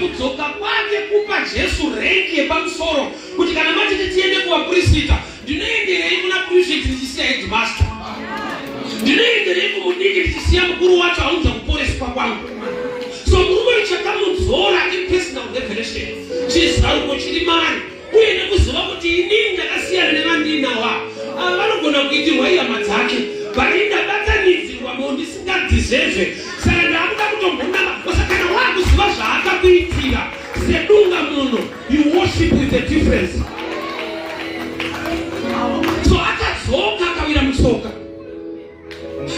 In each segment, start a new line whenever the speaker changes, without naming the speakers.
kudzoka kwake kupa Jesu renki yepamusoro kuti kana mati tiende kuvaprofita, ndinoenderei kuna profita ndichisiya headmaster, ndinoenderei kumudiki ndichisiya mukuru wacho aunza kuporeswa kwangu. So murume chakamudzora impersonal revelation chizaruko chiri mari uye nekuziva kuti inini ndakasiyana nevandinawa ava vanogona kuitirwa ihama dzake, but ndabatanidzirwa munhu ndisingadhizevhe. Saka ndakuda kutombonama osakana wakuziva zvaakakuitira sedunga munhu, you worship with a difference. So akadzoka akawira mutsoka.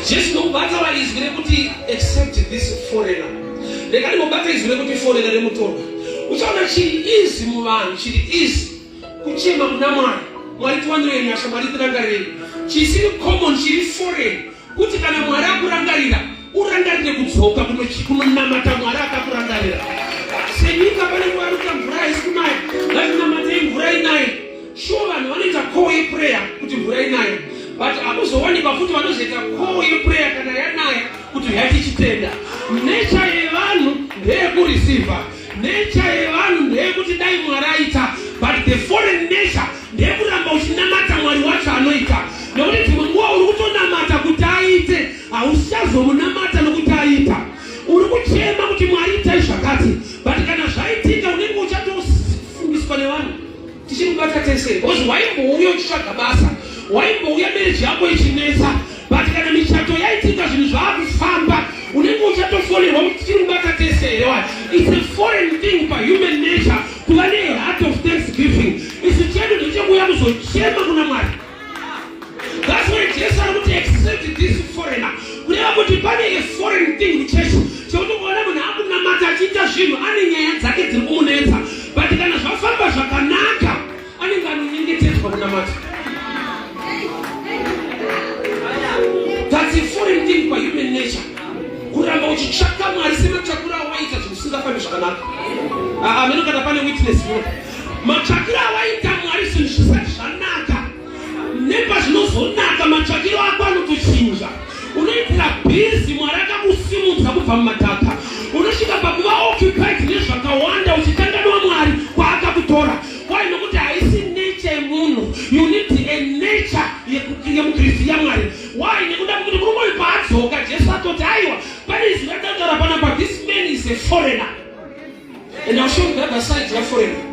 Jesu nokubata vaizwi rekuti accept this foreigner. Rekani mubata izwi rekuti foreigner remutorwa. Uchaona chiri easy muvanhu, chiri easy kuchema kuna Mwari. Mwari tiwanire nyasha, Mwari tirangarire. Chisiri common, chiri foreign. Kuti kana Mwari akurangarira, urangarire kudzoka kunonamata Mwari akakurangarira. Senyika pane kuvaruka mvura isi kunaya, ngatinamatei mvura inaye. Sure vanhu vanoita call yeprayer kuti mvura inaye. But akuzowanikwa futi vanozoita call yeprayer kana yanaya kuti yatichitenda. Nature yevanhu ndeyekureceiva. Nature yevanhu ndeyekuti dai Mwari aita, but the foreign nature ndeyekuramba uchinamata Mwari wacho anoita. Nokuti dzimwe nguva uri kutonamata kuti aite, hauchazomunamata nokuti aita. Uri kuchema kuti Mwari itai zvakati, but kana zvaitika unenge uchatofungiswa nevanhu. Tichimubata tese, because waimbouya uchitsvaga basa, waimbouya mereji yako ichinetsa, but kana michato yaitika zvinhu zvaakufamba, unenge uchatofonerwa kuti tichimubata tese hewa. It's a foreign thing by human nature kuva neheart of thanksgiving. Isu chedu ndechekuuya kuzochema kuna Mwari. That's why Jesu ari kuti accept this foreigner. Kureva kuti pane a foreign thing muchechi chekuti kuona munhu akunamata achiita zvinhu ane nyaya dzake dziri kumunetsa, but kana zvafamba zvakanaka anenge anonyengetedzwa kunamata. That's a foreign thing by human nature. Kuramba uchitsvaka Mwari sematsvakiro awaita zvinhu zvisingafambi zvakanaka. Ameno kana pane witness yo. Matsvakiro awaita Mwari zvinhu zvisati zvanaka. Nepa zvinozonaka matsvakiro ako anotochinja. Unoitira bhizi Mwari akakusimudza kubva mumadhaka. Unosvika pakuva occupied nezvakawanda uchitanganwa Mwari kwaakakutora. Why? Nokuti haisi nature yemunhu. You need a nature yemukristu yaMwari. Why? Nekuda kuti murume paadzoka Jesu atoti aiwa pane izvi ratangara panapa, this man is a foreigner. And I'll show you the other side of foreigner.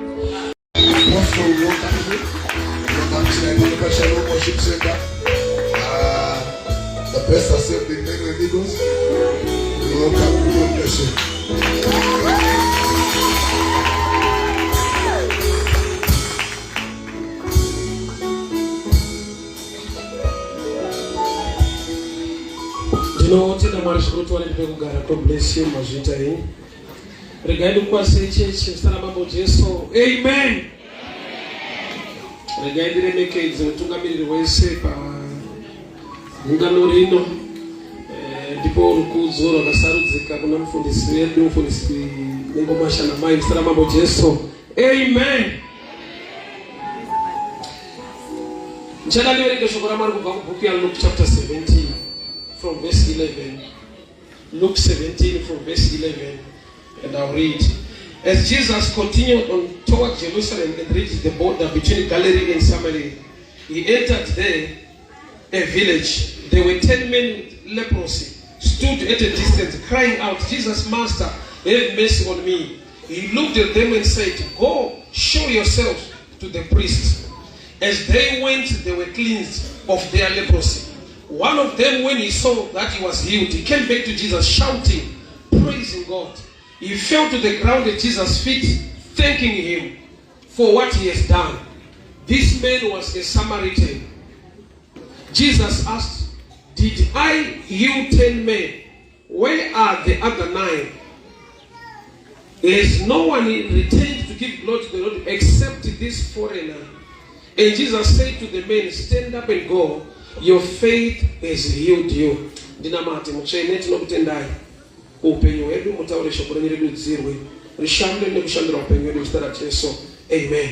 The best assembly men and eagles. Welcome to the nation.
Ndinotenda Mwari zvekuti wandipe kugara. God bless you mazvita enyu. Regai ndikwase chechi muzita ramambo Jesu. Amen. Regai ndiremekedze mutungamiriri wese paungano rino. Ndipo rukudzo rwakasarudzika kuna mufundisi wedu, mufundisi Nengomasha Namai, muzita ramambo Jesu. Amen. Ndichada ndiverenge shoko raMwari kubva kubhuku yaLuke chapter 17 from verse 11. Luke 17 from verse 11. And I'll read. As Jesus continued on toward Jerusalem and reached the border between Galilee and Samaria, he entered there a village. There were 10 men with leprosy, stood at a distance, crying out, Jesus, Master, have mercy on me. He looked at them and said, Go, show yourselves to the priests. As they went, they were cleansed of their leprosy. One of them, when he saw that he was healed, he came back to Jesus, shouting, praising God. He fell to the ground at Jesus' feet, thanking him for what he has done. This man was a Samaritan. Jesus asked, Did I heal 10 men? Where are the other 9? There is no one retained to give glory to the Lord except this foreigner. And Jesus said to the man, Stand up and go. Your faith has healed you. Ndinamati muchene tinokutendai. Upenyu wedu mutaure shoko renyu ridudzirwe. Rishande nekushandira upenyu wedu muzita raJesu. Amen.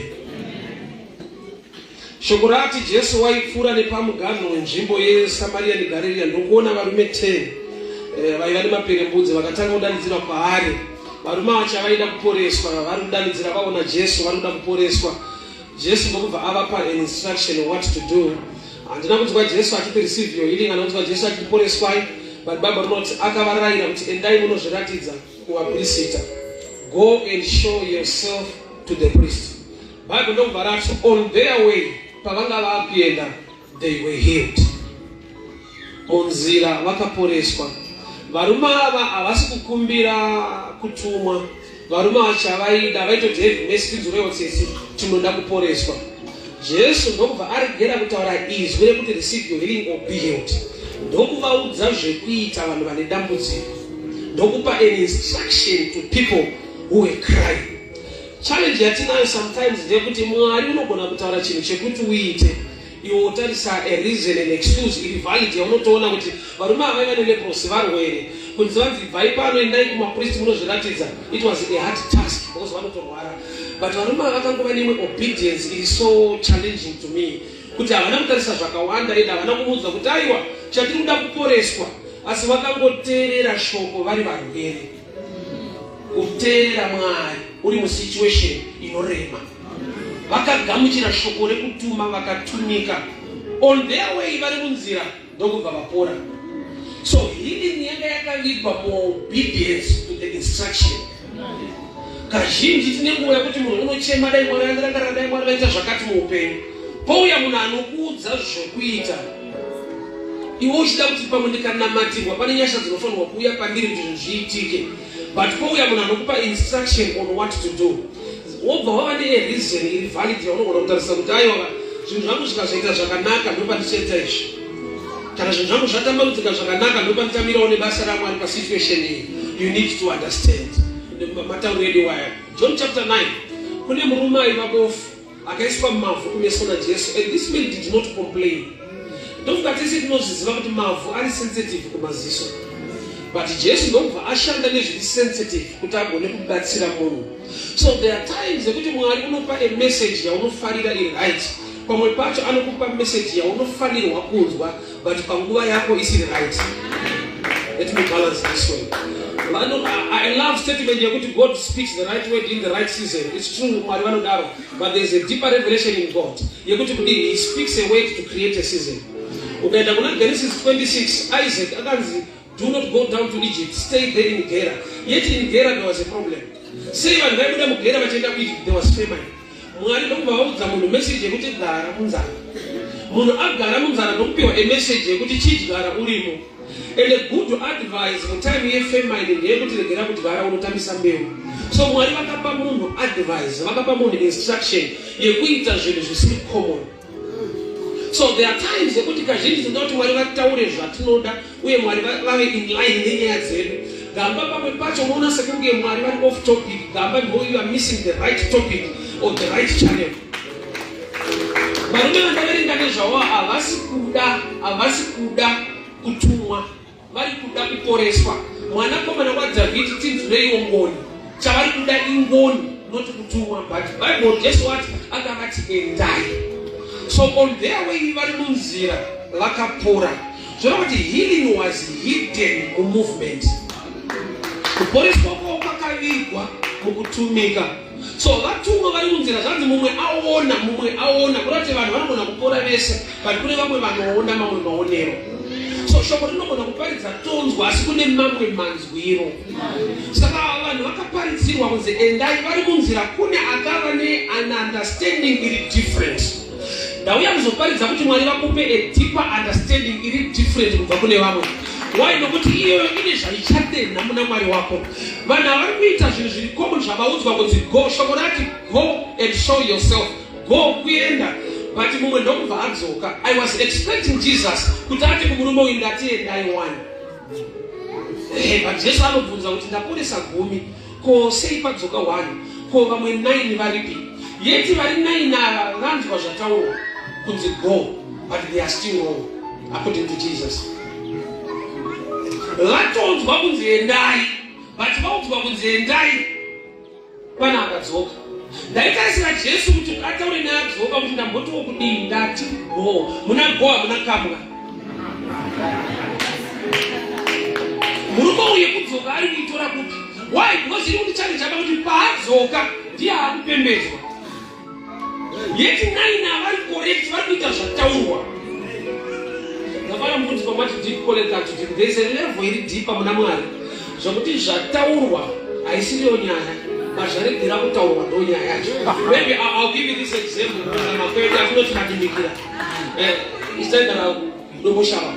Shoko rati Jesu waipfuura nepamuganhu wenzvimbo yeSamaria neGarirea ndokuona varume 10 vaiva nemaperembudzi vakatanga kudanidzira kwaari varume vacha vaida kuporeswa, vari kudanidzira vaona Jesu, vari kuda kuporeswa. Jesu ndokubva avapa an instruction of what to do. Handina kunzwa Jesu achiti receive your healing, handina kunzwa Jesu achiti poreswai, but Bible rinoti akavarayira kuti endai munozviratidza kuvaprista. Go and show yourself to the priest. Bible ndokubva rati on their way, pavanga vakuenda, they were healed. Munzira vakaporeswa. Varume ava havasi kukumbira kutumwa. Varume vacha vaida vaitoti heavy message reyotsesi tinoda kuporeswa. Jesu ndokubva arigera kutaura izwi rekuti receive your healing or be healed. Ndokuvaudza zvekuita vanhu vane dambudziko. Ndokupa an instruction to people who were crying. Challenge yatinayo sometimes ndeyekuti Mwari unogona kutaura chinhu chekuti uite, iwe utarisa a reason and excuse iri valid yaunotoona kuti varume ava vane leprosi varwere, kunzi vanzi bvai pano endai kumapriest munozviratidza. It was a hard task because vanotorwara, but varume ava vakangova neimwe obedience is so challenging to me kuti havana kutarisa zvakawanda ende havana kumuudza kuti aiwa chatiri kuda kuporeswa, asi vakangoteerera shoko vari varwere. Kuteerera Mwari uri musituation inorema, vakagamuchira shoko rekutuma vakatumika. On their way vari munzira ndokubva vapora. So healing yanga yakavigwa muobedience to the instruction. Kazhinji tine nguva yekuti munhu unochema dai Mwari andirangarira, dai Mwari vaita zvakati muupenyu. Pouya munhu anokuudza zvekuita, iwe uchida kuti pamwe ndikanamatirwa pane nyasha dzinofanirwa kuuya pandiri kuti zviitike, but pouya munhu anokupa instruction on what to do, wobva wava nereason iri valid yaunogona kutarisa kuti aiwa zvinhu zvangu zvikazvaita zvakanaka ndopandichaita izvi, kana zvinhu zvangu zvatambanudzika zvakanaka ndopanditamirawo nebasa raMwari pasituation iyi. You need to understand. Matauro edu waya John chapter 9, kune murume aiva bofu akaiswa mavhu kumeso naJesu, and this man did not complain. Ndofunga tese tinozviziva kuti mavhu ari sensitive kumaziso, but Jesu ndobva ashanda nezviri sensitive kuti agone kubatsira munhu. So there are times yekuti Mwari unopa a message yaunofarira iri right, pamwe pacho anokupa message yaunofanirwa kunzwa, but panguva yako isiri right. Let me balance this way. I love statement yekuti God speaks the right word in the right season. It's true, Mwari vanodaro, but there is a deeper revelation in God yekuti he speaks a word to create a season. Ukaenda kuna Genesis 26, Isaac akanzi do not go down to Egypt, stay there in Gerar. Yet in Gerar there was a problem. Say vanhu vaibuda muGerar vachienda kuEgypt, there was famine. Mwari ndokubva vaudza munhu message yekuti gara munzara. Munhu agara munzara ndokupiwa a message yekuti chidyara urimo. And a good advice in time yefamine ndeyekuti regera kudyara unotambisa mbeu. So Mwari vakapa munhu advice, vakapa munhu instruction yekuita zvinhu zvisiri common. So there are times yekuti kazhinji tinoda kuti Mwari vataure zvatinoda uye Mwari vave in line nenyaya dzedu. Gamba pamwe pacho unoona sekunge Mwari vari off topic, gamba you are missing the right topic or the right channel. Varume vandaverenga nezvavo havasi kuda kutumwa, vari kuda kuporeswa. Mwanakomana waDhavhidhi tinzwireiwo ngoni, chavari kuda ingoni not kutumwa, but Bible guess what akavati endai. So on their way vari munzira vakapora. Zvoreva kuti healing was hidden mumovement. Kuporeswa kwavo kwakavigwa mukutumika. So vatumwa vari munzira zvanzi mumwe aona kurati vanhu vanogona kupora vese, but kune vamwe vanoona mamwe maonero. So shoko rinogona kuparidza tonzwa asi kune mamwe manzwiro. Saka vanhu vakaparidzirwa kunzi endai vari munzira, kune akava an understanding iri different. Ndauya kuzoparidza kuti Mwari vakupe a deeper understanding iri different kubva kune vamwe. Why? Nokuti iyo ine zvaichadena muna Mwari wako. Vanhu vari kuita zvinhu zviri common zvavaudzwa kunzi go, shoko rati go and show yourself, go kuenda. But mumwe ndokubva adzoka. I was expecting Jesus kuti ati kumurume uyu ndatiendai one. But Jesu anobvunza kuti ndaporesa 10, ko sei padzoka 1, ko vamwe 9 varipi? Yeti vari 9 ava vanzwa zvataurwa kunzi go, but they are still wrong according to Jesus. Vatonzwa kunzi endai, but vaudzwa kunzi endai pana akadzoka. Ndaitarisira Jesu kuti ataure neadzoka kuti ndambotiwo kudii, ndati go. Muna go hamuna kamwa. Murume uyu kudzoka ari kuitora kuti Why? Because iri kuti chaba kuti paadzoka ndiye akupembedzwa. Yeti 9 avari correct, vari kuita zvataurwa. Ndafana mubvunzo kwamati deep collector kuti there is a level iri deeper muna Mwari. Zvokuti zvataurwa haisiriyo nyaya, mazvaregera kutaurwa ndo nyaya yacho. Maybe I'll give you this example kana makwete akunotinadimikira. Isagara ndomoshava.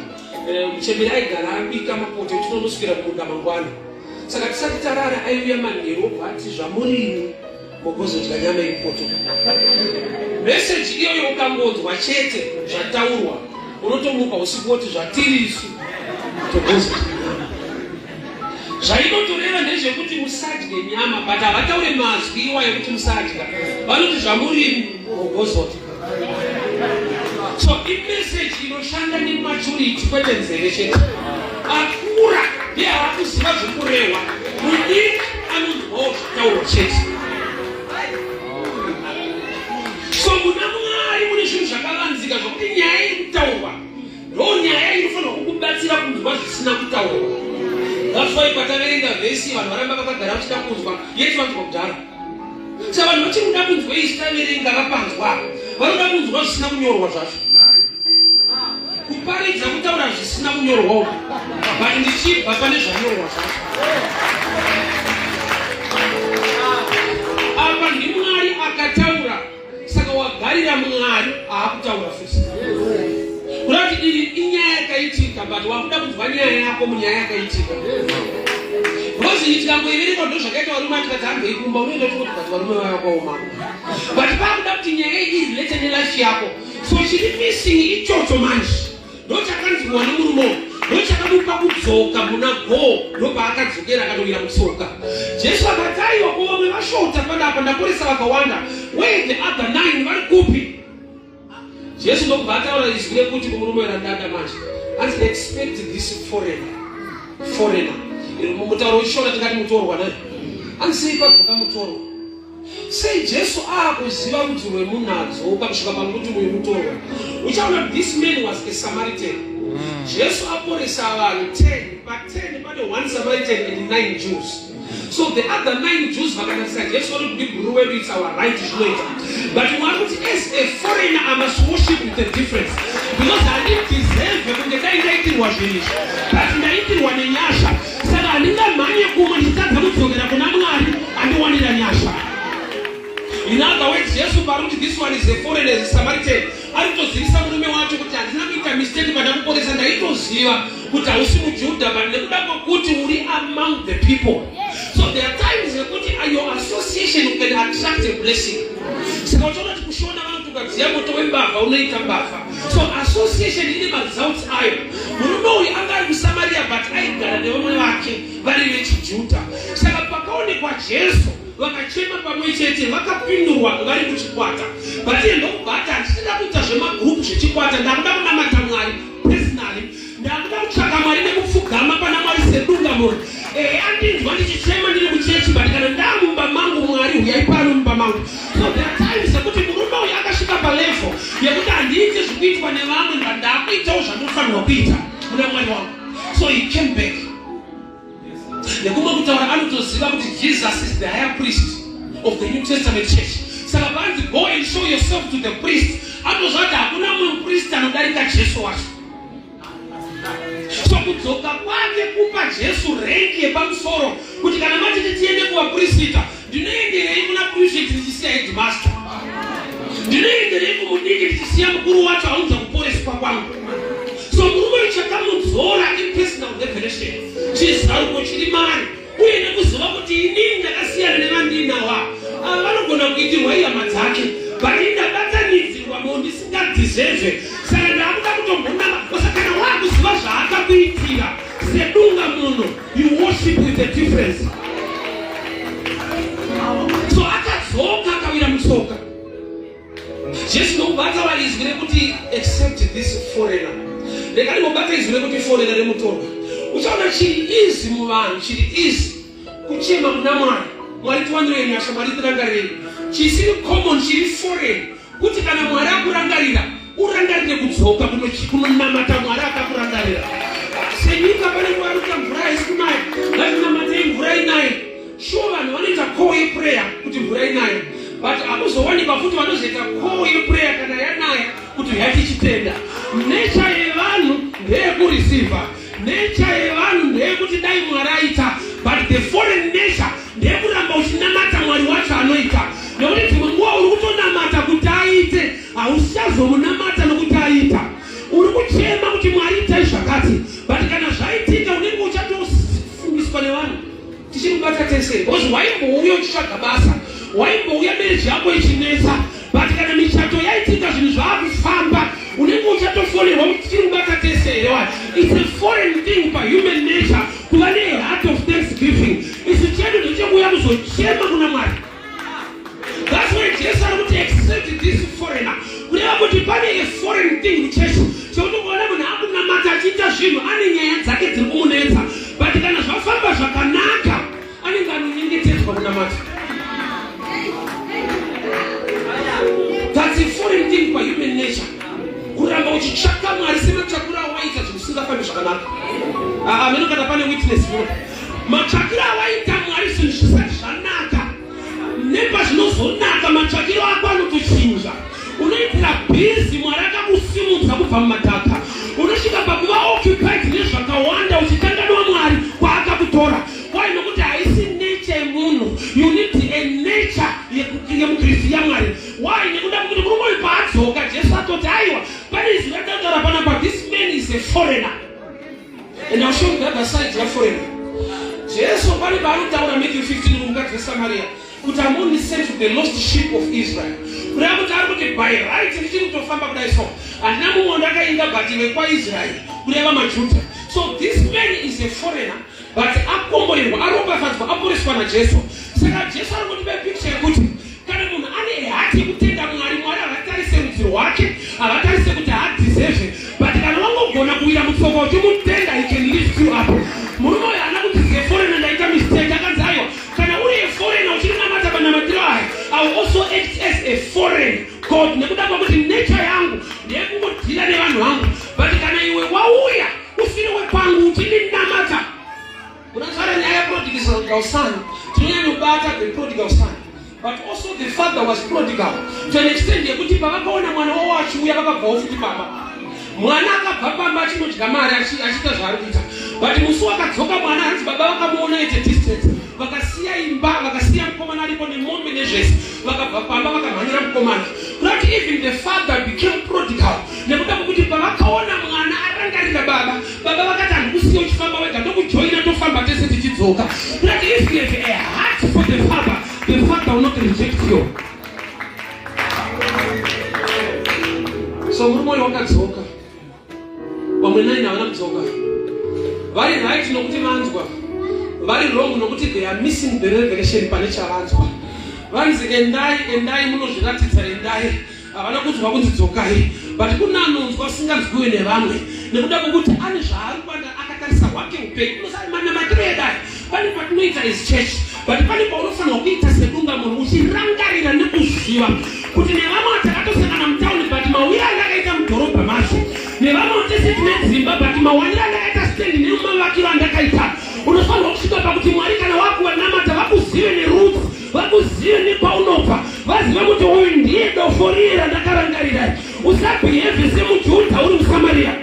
Muchemberi aigara abika mapoto etinoswira kumunda mangwana. Saka tisati tarara aiuya manheru ati zvamurimi mugozodya nyama yepoto. Message iyoyo ukangonzwa chete zvataurwa unotomuka usiku woti zvatirisu togoza. Zvainotoreva ndezvekuti musadye nyama, but havataure mazwi iwa yekuti musadya. Vanoti zvamurimi mugozodya. So imessage inoshanda nematurity kwete nzeve chete. Akura ndiye akuziva zvekurehwa, mudiki anonzwawo zvataurwa chete. So muna Mwari mune zvinhu zvakavanzika zvokuti nyaya iri kutaurwa ndo nyaya inofanira kukubatsira kunzwa zvisina kutaurwa. That's why pataverenga vhesi vanhu varamba vakagara vachida kunzwa yeti vanzwa kudhara. Saka vanhu vachikuda kunzwa isi taverenga vapanzwa vanoda kunzwa zvisina kunyorwa zvacho. Kuparidza kutaura zvisina kunyorwawo, but ndichibva pane zvanyorwa zvacho. Apa ndi Mwari akataura, saka wagarira Mwari haakutaura futi. Kurati iri inyaya yakaitika, but wakuda kunzwa nyaya yako munyaya yakaitika. Rozi tikangoiverenga ndo zvakaita varume atikati ambeikumba unoenda kuti varume vaya vakaoma. But pakuda kuti nyaya iyi ilete nelife yako. So chiri missing ichocho manje. Ndochakanzwa nemurume, ndochakamupa kudzoka muna go, ndopaakadzokera akatowira mutsoka. Jesu akati aiwa ko vamwe vashota panapa ndaporesa vakawanda. Where the other 9 vari kupi? Jesu ndobva ataura izwi rekuti kumurume randada manje. Anzi expect this foreigner. Mutauro wechishona tingati mutorwa naye. Anzi padzoka mutorwa. Sei Jesu akuziva kuti rwe munadzoka kusvika pakuti mwe mutorwa. Uchaona this man was a Samaritan. Jesu aporesa vanhu 10, but 10 pane 1 Samaritan and 9 Jews. So the other 9 Jews vakanatisa Jesu vari kuti guru wedu it's our right zvinoita. But Mwari kuti as a foreigner I must worship with a difference. Because I didn't deserve kunge ndaitirwa zvinhu. But ndaitirwa nenyasha. Saka handingamhanye kumwe ndichitadza kudzokera kuna Mwari andiwanira nyasha. In other words, Jesu paruti this one is a foreigner, is a Samaritan. Aritozivisa murume wacho kuti handina kuita mistake pandakuporesa, ndaitoziva kuti hausi muJudha, but nekuda kwokuti uri among the people. So there are times wekuti your association can attract a blessing. Saka uchaona kuti kushona vanhu tukadziya moto wembavha unoita mbavha. So association ine mazauts ayo. Murume uyu anga ari kuSamaria but aigara nevamwe vake vari vechiJudha. Saka pakaonekwa Jesu vakachema pamwe chete vakapindurwa vari kuchikwata. But iye ndokubata handisida kuita zvemagrupu zvechikwata, ndakuda kunamata Mwari personally, ndakuda kutsvaka Mwari nekupfugama pana Mwari sedunga munhu. Andinzwa ndichichema ndiri kuchechi, but kana ndamumba mangu Mwari uyai pano mumba mangu. So there are times yekuti murume uyu akasvika palevel yekuti handiiti zvikuitwa nevamwe, ndakuitawo zvanofanirwa kuita muna Mwari wangu. So he came back. Nekumwe kutaura anotoziva kuti Jesus is the higher priest of the New Testament church. Saka vanzi go and show yourself to the priest. Anozvati hakuna mumwe mupriest anodarika Jesu wacho. So kudzoka kwake kupa Jesu renki yepamusoro kuti kana matiti tiende kuvapristita, ndinoenderei kuna prefect ndichisiya headmaster, ndinoenderei kumudiki ndichisiya mukuru wacho aunza kuporeswa kwangu. So murume chakamudzora impersonal revelation chizaruko chiri mari uye nekuziva kuti inini ndakasiyana nevandinawa vanogona kuitirwa ihama dzake, but ndabatanidzirwa mo ndisingadeserve. Saka ndakuda kutombonama osakana wakuziva zvaakakuitira sedunga muno, you worship with a difference. So akadzoka akawira mutsoka. Jesu ndokubata vaizwi rekuti accept this foreigner. Rega ndinobata izwi rekuti foreigner remutorwa. Uchaona chiri easy muvanhu, chiri easy kuchema muna Mwari. Mwari tiwanire nyasha, Mwari tirangarire. Chisiri common, chiri foreign kuti kana Mwari akurangarira urangarire kudzoka kunonamata Mwari akakurangarira. Senyika pane Mwari kuti mvura haisi kunaya, ngatinamate mvura inaye. sure vanhu vanoita call yeprayer kuti mvura inaya, but hakuzowanikwa futi vanozoita call yeprayer kana yanaya kuti yatichitenda. Nature yevanhu ndeyekureceiva, nature yevanhu ndeyekuti dai Mwari aita, but the foreign nature ndeyekuramba uchinamata Mwari wacho anoita. Nekuti dzimwe nguva uri kutonamata kuti aite, hauchazomunamata nokuti aita. Uri kuchema kuti Mwari itai zvakati, but kana zvaitika unenge uchatofungiswa nevanhu. Tichimubata tese, because waimbouya uchitsvaga basa, waimbouya marriage yako ichinetsa, but kana michato yaitika zvinhu zvaakufamba, unenge uchatofonerwa kuti tichimubata tese here wani. It's a foreign thing by human nature kuva neheart of thanksgiving. Isi chedu ndechekuuya kuzochema kuna Mwari. That's why Jesus ari kuti accept this foreigner. Kureva kuti pane a foreign thing muchechi chekuti kuona munhu akunamata achiita zvinhu ane nyaya dzake dziri kumunetsa, but kana zvafamba zvakanaka anenge anonyengetedzwa kunamata. That's a foreign thing by human nature. Kuramba uchitsvaka Mwari sematsvakiro awaita zvinhu zvisingafambi zvakanaka. Ameno kana pane witness muno. Matsvakiro awaita Mwari zvinhu zvisati zvanaka. Nepazvinozonaka matsvakiro ako anotochinja. Unoitira bhizi Mwari akakusimudza kubva mumadhaka. Unosvika pakuva occupied nezvakawanda uchikanganwa Mwari kwaakakutora. Why? Nokuti haisi nature yemunhu. You need a nature yemukristu yaMwari. Why? Nekuda kuti kurumoi paadzoka Jesu atoti aiwa pane izwi rakataura panapa, this man is a foreigner. And I'll show you the other side ya foreigner. Jesu pane paanotaura Matthew 15 mukadzi weSamaria kuti I'm only sent to the lost sheep of Israel. Kureva kuti ari kuti by right ndichiri kutofamba kudai so handina mumwe ndakainga but vekwaIsraeri kureva maJudha. So this man is a foreigner, but akomborerwa, aropafadzwa, aporeswa naJesu. Saka Jesu ari kutipa picture yekuti kana munhu ane hati yekutenda Mwari, Mwari havatarise rudzi rwake, havatarise kuti hadeserve, but kana wangogona kuwira mutsoka uchimutenda he can lift you up. Murume uyu haana kuti ze foreigner ndaita mistake, akanzi aiwa kana uri a foreigner uchirinamata panamatiro aya, I will also act as a foreign God. Nekuda kwakuti nature yangu ndeyekungodhila nevanhu vangu, but kana iwe wauya usiri wepangu uchindinamata. Unazvara nyaya yeprodigal son, tinonyanyobata the prodigal son, but also the father was prodigal to an extent yekuti pavakaona mwana wavo achiuya vakabvawo futi baba. Mwana akabva pamba achinodya mari achiita zvaari kuita, but musi wakadzoka mwana hanzi baba vakamuona at a distance, vakasiya imba, vakasiya mukomana aripo nemombe nezvese, vakabva pamba vakamhanyira mukomana. Not even the father became prodigal nekuda kwekuti pavakaona mwana arangarira baba, baba vakati handikusiya uchifamba wega, ndokujoina tofamba tese tichidzoka. Not if you have a heart for the father will not reject you. So murume uyu wakadzoka, vamwe nai havana kudzoka. Vari right nokuti vanzwa, vari wrong nokuti they are missing the revelation pane chavanzwa. Vanzi endai munozviratidza, endai, havana kunzwa kunzi dzokai, but kuna anonzwa asinganzwiwe nevamwe nekuda kwekuti ane zvaari kwanda akatarisa hwake upenyu. Manamatiro edai pane patinoita is church, but pane paunofanirwa kuita sedunga munhu uchirangarira nekuziva kuti nevamwe vatakatosangana mutauni but mawira andakaita mudhorobha macho, nevamwe tese tine dzimba but mawanira andakaita stendi nemavakiro andakaita. Unofanirwa kusvika pakuti Mwari kana wakuwanamata vakuzive nerudzi, vakuzive nepaunobva, vazive kuti uyu ndiye dofo riye randakarangarira. Usabhihevhe semuJudha uri muSamaria.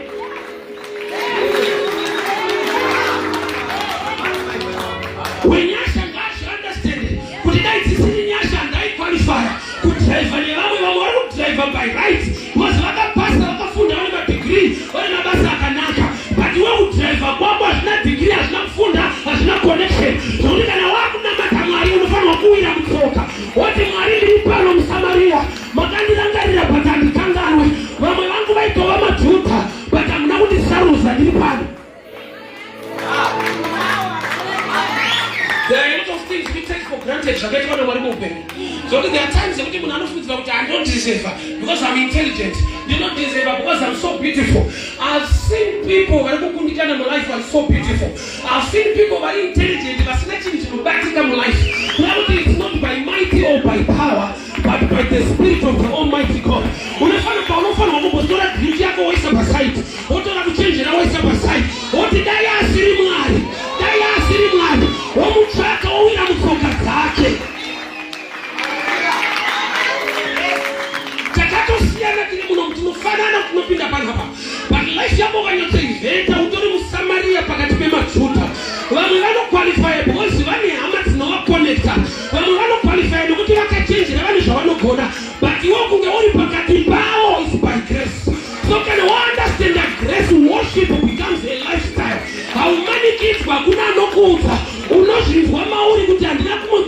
Wenyasha ngazviunderstand kuti dai dzisiri nyasha ndaiqualifya kudhiraivha nevamwe, vamwe vari kudhiraivha by right because vakapasa, vakafunda, vane madegree, vane mabasa akanaka, but iwe kudhiraivha kwako hazvina degree, hazvina kufunda, hazvina connection. Zvokuti kana wakunamata Mwari unofanirwa kuwira mutsoka woti Mwari ndiri pano muSamaria, makandirangarira but handikanganwe. Vamwe vangu vaitova maJudha but hamuna kundisaruza ndiri pano. There are a lot of things we take for granted zvakaitwa naMwari muupenyu. So there are times yekuti munhu anofungidzira kuti I don't deserve because I'm intelligent, I don't deserve because I'm so beautiful. I've seen people vari kukundikana mulife are so beautiful. I've seen people vari intelligent vasina chinhu chinobatika mulife. Kuti it's not by mighty or by power but by the spirit of the Almighty God. Unofanirwa kumbotora beauty yako woisa paside, wotora kuchenjera woisa paside, woti dai asiri Mwari, dai asiri Mwari, womutsvaka wowira mutsoka ndinopinda panapa. But life yako kanyotseivheta utori muSamaria pakati pemaJudha. Vamwe vanoqualify because vane hama dzinovakonecta. Vamwe vanoqualify nokuti vakachenjera vane zvavanogona. But iwe kunge uri pakati pavo is by grace. So can you understand that grace worship becomes a lifestyle? Haumanikidzwa kuna anokuudza. Unozvinzwa mauri kuti handina kumwe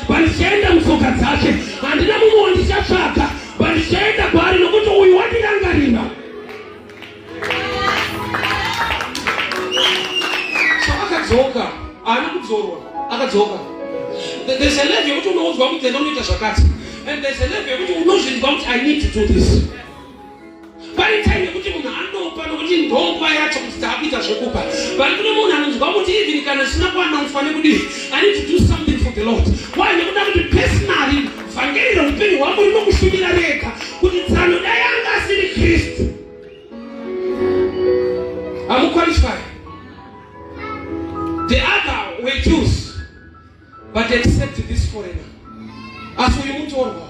pandichaenda mutsoka dzake. Handina mumwe wandichatsvaga. Pandichaenda kwaari nokuti uyu wandirangarira. So akadzoka. Haana kudzorwa. Akadzoka. There's a level yekuti unoudzwa kuti enda unoita zvakati. And there's a level yekuti unozvinzwa kuti I need to do this. Pane time yekuti munhu anopa nokuti ndomba yacho kuti takuita zvekupa. Pari kune munhu anonzwa kuti even kana sina kuwana ufane kudii. I need to do something for the Lord. Why? Nekuda kuti personally vhangeri reupenyu hwako rinokushumira rega kuti tsano dai anga asiri Kristu. Hamuqualify. The other were Jews, but they accepted this foreigner. Asi uyu mutorwa.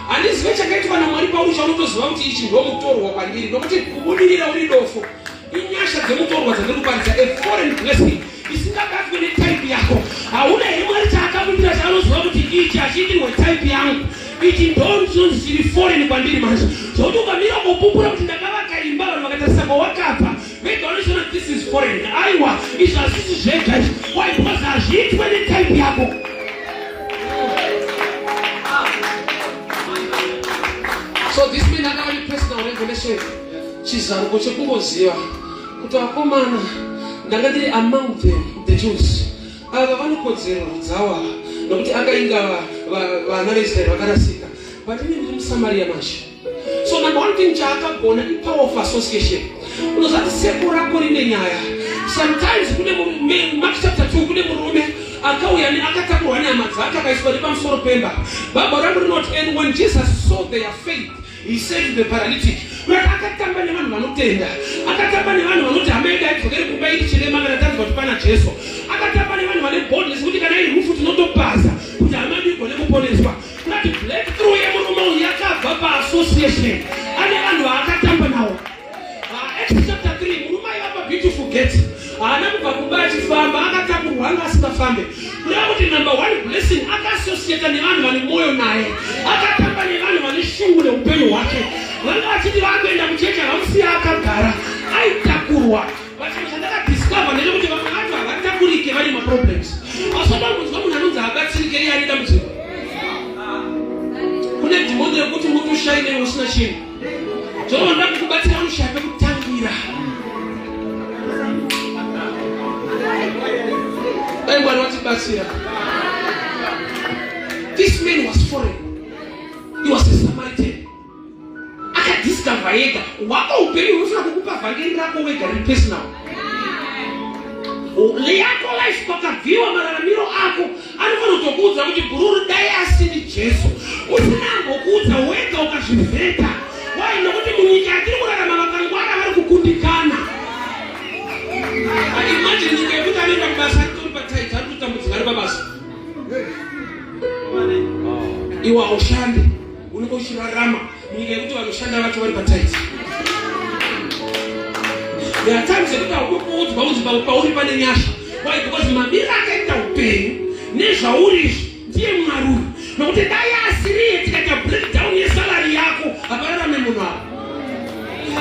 Handizive chakaitwa naMwari pauri chaunotoziva kuti ichi ndomutorwa kwandiri. Nokuti kubudirira uri dofo inyasha dzemutorwa dzandikuparidza, a foreign blessing isingabatwi netype yako. Hauna here Mwari chaakabudira chaanoziva kuti ichi hachiitirwe type yangu. Ichi ndonzonzi chiri foreign kwandiri manje. Zvokuti ukamira kupupura kuti ndakavaka imba vanhu vakatarisa kwawakabva vega vanoziva kuti this is foreign. Aiwa izvi hazvisi zvega izvi. Why? Because hazviitwe netype yako. So this means that our personal revelation chizaruko chekungoziva kuti vakomana ndanga ndiri among them, the Jews. Ava vanokodzero dzavo nokuti akainga vana veIsraeri vakarasika. But ini ndiri muSamaria manje. So number one thing chaakagona ipower of association. Unozati seko rako rine nyaya. Sometimes kune Mark chapter 2 kune murume akauya akatakurwa nenyama dzake akaiswa nepamusoro pemba. Baba rangu rinoti, and when Jesus saw their faith, he said to the paralytic, akatamba nevanhu vanotenda, akatamba nevanhu vanoti hama yedu haidzokere kumba iri chirema kana tanzwa kuti pana Jesu, akatamba nevanhu vane boldness kuti kana iri rufu tinotopaza kuti hama yedu igone kuponeswa. Kuti breakthrough yemurume uyu yakabva paassociation. Ane vanhu vaakatamba nawo. Acts chapter 3 murume aiva beautiful gate. Haana kubva kumba achifamba, akatakurwa anga asingafambe. Kureva kuti number one blessing akaassociata nevanhu vane mwoyo naye. Akatamba nevanhu vane shungu neupenyu hwake. Vanga vachiti vakuenda muchechi havamusiya akagara. Aitakurwa. Vachinhu chandakadiscover ndechekuti vamwe vanhu havatakurike vane maproblems. Asoda kunzwa munhu anonzi habatsirike iye ane dambudziko. Kune dhimoni rekuti muti ushaine usina chinhu. Zvinoda kukubatsira unoshaye pekutangira. Dai Mwari watibatsira. This man was foreign. He was a Samaritan. Akadiscover yega. Wako upenyu unofuna kukupa vhangeri rako wega riri personal. Leyako life pakabviwa mararamiro ako anofana kutokuudza kuti bururu dai asiri Jesu. Usinangokuudza wega ukazvivheta. Why? Nokuti munyika yatiri kurarama vakangwara vari kukundikana. Imagine nyika yekuti anoenda kubasa atori pataita ari kutambudzika ari pabasa. Iwe haushandi unenge uchirarama munyika yekuti vanoshanda vacho vari pataita. There are times yekuti haukuudzwa kunzi pauri pane nyasha. Why? Because mabiro akaita upenyu nezvauri izvi ndiye Mwari uyu. Nokuti dai asiriye tikaita breakdown yesalary yako hapararame munhu apa.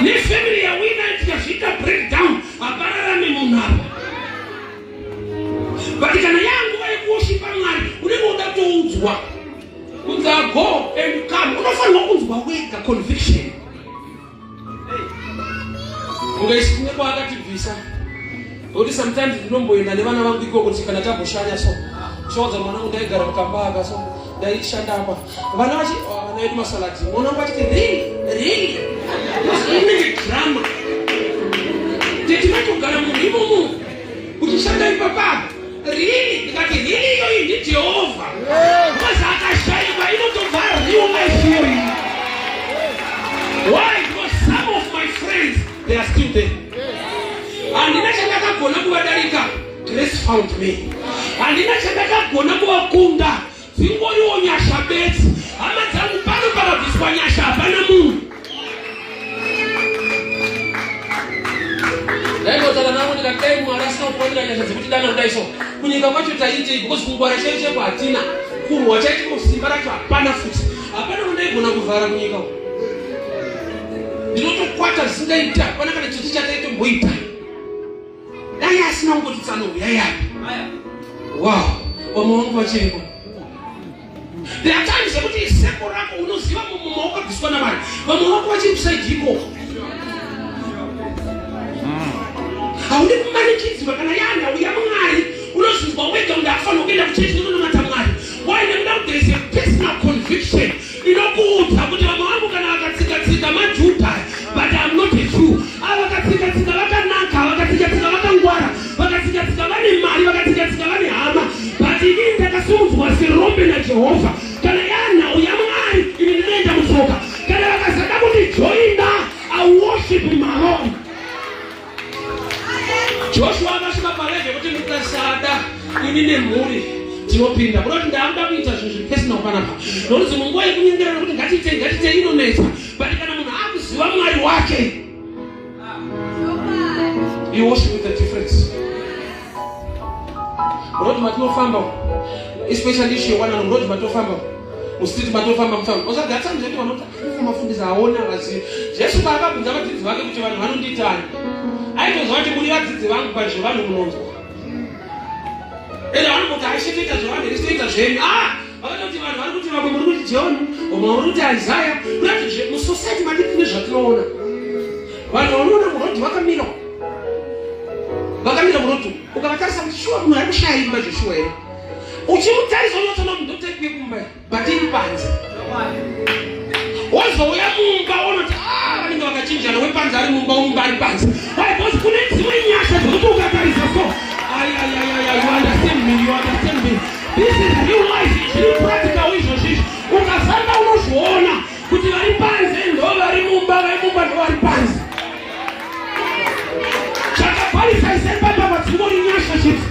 Nefamily yawina tikazviita breakdown hapararame munhu apa. But kana yanguva yekuwoshipa Mwari unenge uda kutoudzwa kunzi go and come. Unofanirwa kunzwa wega conviction. Ungaisine kwaakatibvisa. Nokuti sometimes ndinomboenda nevana vangu ikoko kuti kana tagoshanya so chodza mwanangu ndaigara mukamba aka so ndaishanda apa. Vana vedu masalati. Mwanangu achiti really? Inenge drama. Tetinatogara munhu imomo uchishanda ipapa. Really? Ndikati really iyoyi ndiJehovha. Because akashaiwa inotovhara real life here. Why? Because some of my friends, they are still there. Handina chandakagona kuvadarika, grace found me. Handina chandakagona kuvakunda, dzingoriwo nyasha bedzi. Hama dzangu pano parabviswa nyasha hapana munhu. daiso kunyika kwacho taite because kungwara chaiche kwatina kurwa chaite kusimba racho hapana futi hapana kundaigona kuvhara kunyika ndinotokwata zvisingaita hapana kana chiti chataitombooita dai asina kungotitsanouya yapi wow vamwe vangu vachiriko. There are times kuti seko rako unoziva mumaoko abviswa navanhu vamwe vako vachiri kusaidiko haudi kumanikidzwa kana yanhauya mwari unozvinzwa wega ndafanira kuenda kuchechi ndinonamata mwari why nekuda kuti there is a personal conviction inokuudza kuti vamwe vangu kana vakatsika majudha but I'm not a Jew vakatsika vakanaka vakatsika vakangwara vakatsika vane mari vakatsika vane hama but inini ndakasimudzwa serombe najehovha kana yanhauya mwari ini ndinoenda mutsoka kana vakazada kuti joina I worship my Lord. Joshua akasvika parege kuti mukasada ini nemhuri tinopinda kuti ndakuda kuita zvinhu zviri personal panapa nokuti munguva yekunyengerera kuti ngatiite inonetsa but kana munhu akuziva mwari wake you worship with the difference. Muroti matinofamba especially issue yewanano muroti matofamba musiti matofamba mutauni usagatsa mzeti vanoti mafundisa aona vazivi Jesu paakabvunza vadzidzi vake kuti vanhu vanonditani aitozva kuti muri vadzidzi vangu pazvo vanhu munonzwa ende vanongoti aishitoita zvavanhu risitoita zvenyu vakatoti vanhu vari kuti vamwe muri kuti John vamwe vari kuti Isaiah kurati musociety madiki nezvatinoona vanhu vanoona muroti vakamira muroti ukavatarisa kuti shuwa munhu ari kushaimba zveshuwa here uchimutarisa unotsona munhu ndotekwe kumba but iri panze wazouya mumba unoti vanenge vakachinjana wepanze ari mumba ari panze because kune dzimwe nyasha dzokuti ukatarisa so you understand me this is real life zviri practical izvozvizvi ukafamba unozviona kuti vari panze ndo vari mumba ndo vari panze chakaparisa isembababa dzingori nyasha chete.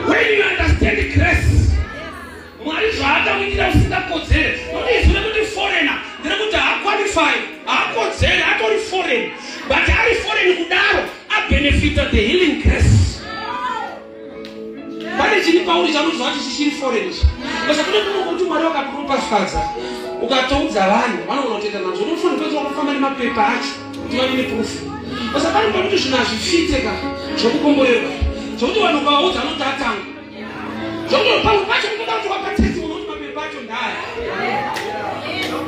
When you understand the grace, mwari zvaakamuitira usingakodzere noizvire kuti foreigner nderekuti haaqualify haakodzere atori foreign but ari foreign kudaro abenefita the healing grace. Pane chiri pauri chanozva kuti chichiri foreign basa kune kuti mwari wakakuropafadza ukatoudza vanhu vanogona kutoita nazvo unofanira kuti wakafamba nemapepa acho kuti vave neproof basa pane pakuti zvinhu hazvifite ka zvokukomborerwa zvokuti vanhu ukaudza anoti atanga zvokuti pamwe pacho kutoda kuti wakatesi unoti mapepa acho ndaya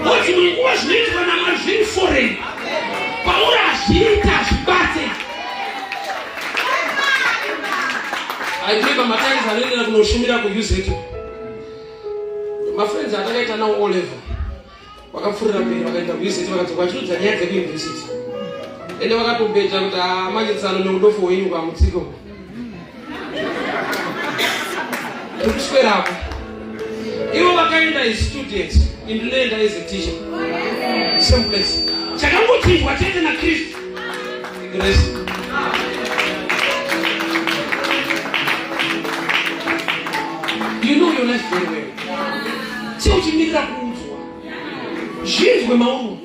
kuti munguva zvinoitwa namwari zviri foreign pauri hazviita hazvibate aibeba mataris anoendera kunoshumira kuuzeto mafriends atakaita nawo all level vakapfuurira mberi vakaenda kuuzeto vakadzoka vachirudza nyaya dzekuuniversity ende vakatobeta kuti amanyitsano neudofu hwenyu kwamutsiko kuswerapo ivo vakaenda as students indinoenda as a teacher same place chakangochinjwa chete naKristu grace. You know your life very well. Se uchimirira kuudzwa zvinzwe mauru